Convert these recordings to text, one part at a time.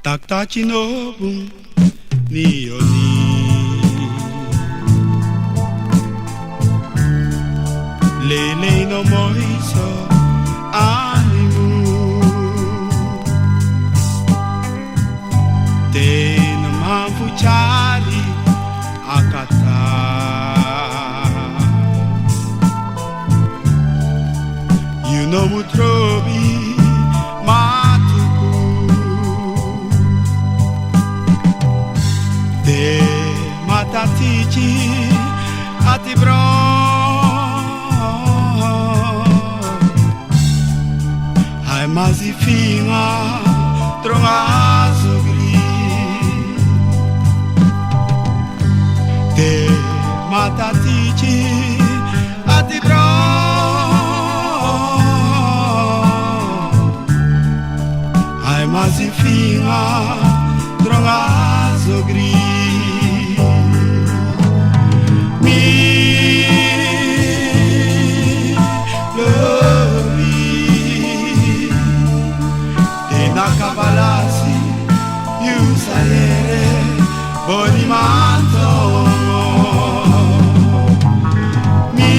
Taktachi-nobu ni-oni Lele no moiso animu Te no mampuchari akata You know mutrobi Matatici ati bro Hai mazi finga trongazo gri Te matatici ati bro Hai mazi finga trongazo gri Nakabalasi, Yusaere, Bonimanto, Mi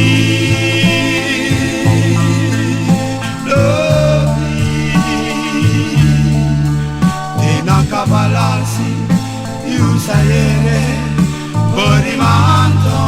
Lovi, Nakabalasi, Yusaere, Bonimanto.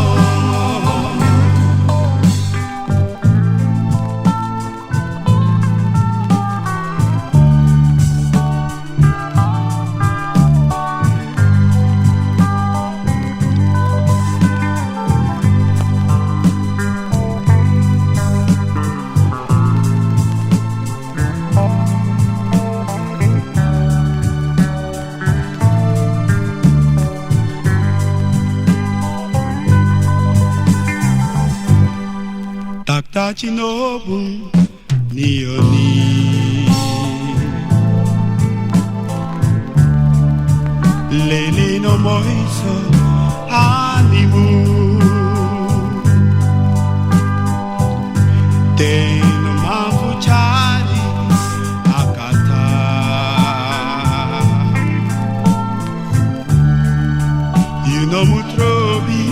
Taktachi-nobu ni-oni Lele no moiso animu Te no mampuchari akata You know mutrobi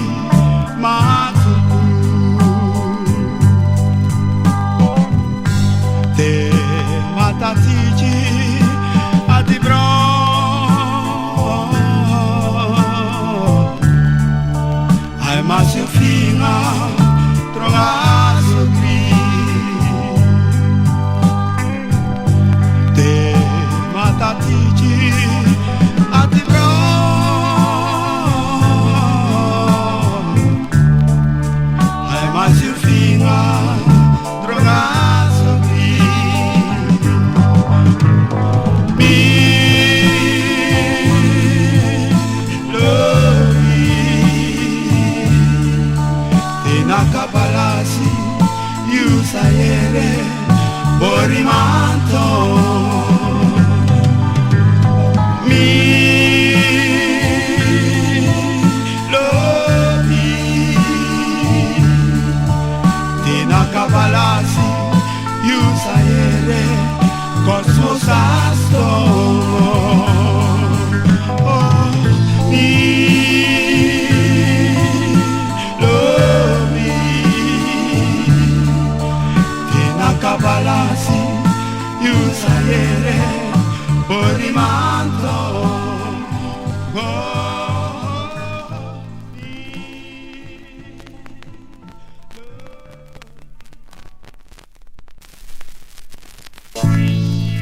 matuku Matatici ati bro Hai mazi finga trongazo gri Te matatici ati bro Hai mazi finga trongazo gri Nakabalasi, Yusaere, Bonimanto, Mi Lovi, Nakabalasi, Yusaere, Cosmosasto, Nakabalasi, Yusaere, Bonimanto.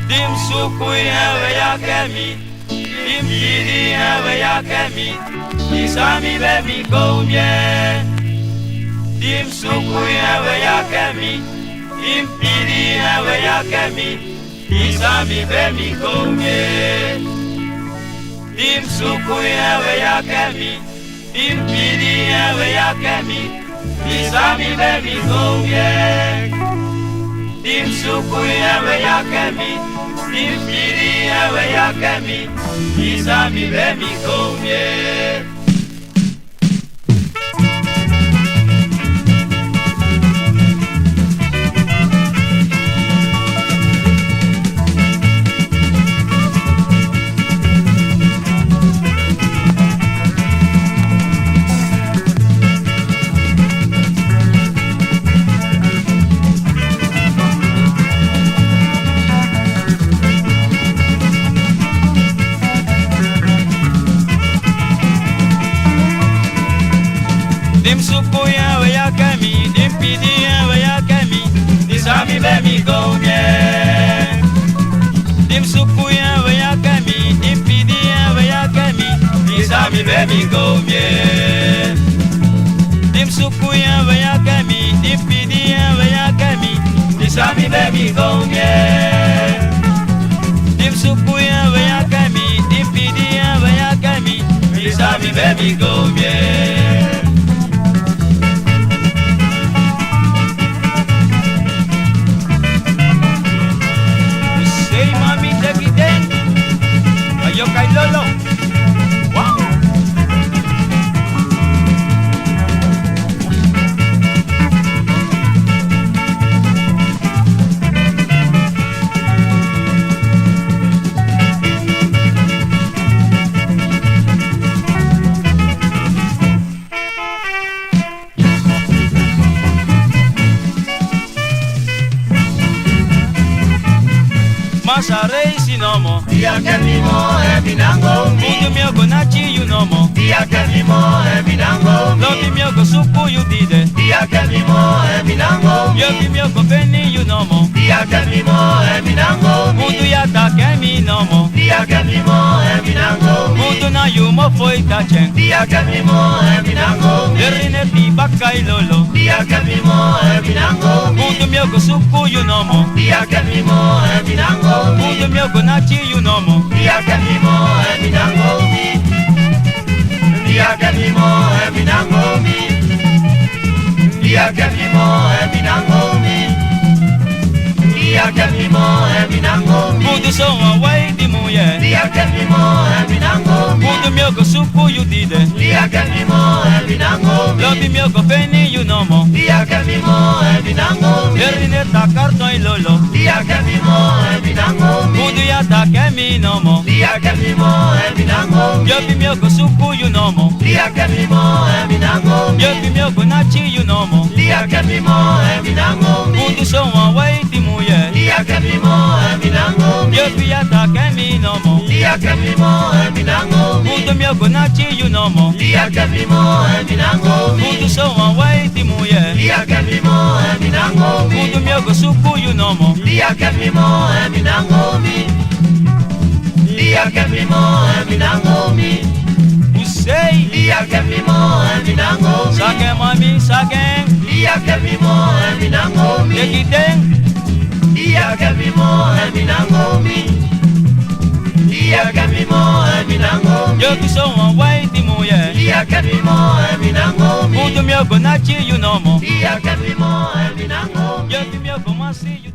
Dim sukui hewe yakemi, dim kiri hewe yakemi, isami bemi goumye. Dim sukui hewe yakemi, dim kiri hewe yakemi, isami bemi goumye. Dim sukui hewe yakemi, dim kiri hewe yakemi, isami bemi goumye. dim suku ewe yake mi, dim pili ewe yake mi, isami be mi komye. Dim suku ewe yake mi, dim pili ewe yake mi, isami be mi komye. Dim suku ewe yake mi, dim pili ewe yake mi, isami be mi komye. Dim suku ewe yake mi, dim pili ewe yake mi, isami be mi komye. Dim suku ewe yake mi, dim pili ewe yake mi, isami be mi komye. Yo kay lolo. Wow. Masarei sinomo Dia que mimo minango Mudu miogo nachi you nomo Dia que mimo minango Lobi miogo suku you dide Dia que mimo minango Yogi miogo penny you nomo Dia que mimo minango Mudu yata kemi nomo Dia que mimo minango Mudu na you mo foi tachen Dia que mimo minango Erine pi bakai lolo Dia que mimo minango Mudu miogo suku you nomo Dia que mimo minango Mudu miogo nachi you nomo Dia que mimo minango Dia que mimo minango Dia que mimo minango Dia que mimo minango Mudu so wa wai di muye Dia que mimo minango Mudu miogo suku you dide Dia que mimo minango Lobi miogo penny you nomo Dia que mimo minango Erine ta karton lolo Dia que mimo minango Mudu yata kemi nomo Dia que mimo minango Yobi miogo suku you nomo Dia que mimo minango Yobi miogo nachi you nomo Dia que mimo minango Mudu so wa wai di muye Dia que mimo minango Yobi yata kemi nomo Dia que mimo minango Mudu miogo nachi you nomo Dia que mimo minango Mudu so wa wai di muye Dia que mimo minango Mudu miogo suku you nomo Dia que mimo minango Dia que mimo minango Usei Dia que mimo minango Sake mami sake Dia que mimo minango Dekiteng Dia que mimo minango Dia que mimo minango Yobi so wa wai di muye Dia que mimo minango Mudu miogo nachi you nomo Dia que mimo minango Yobi miogo masi you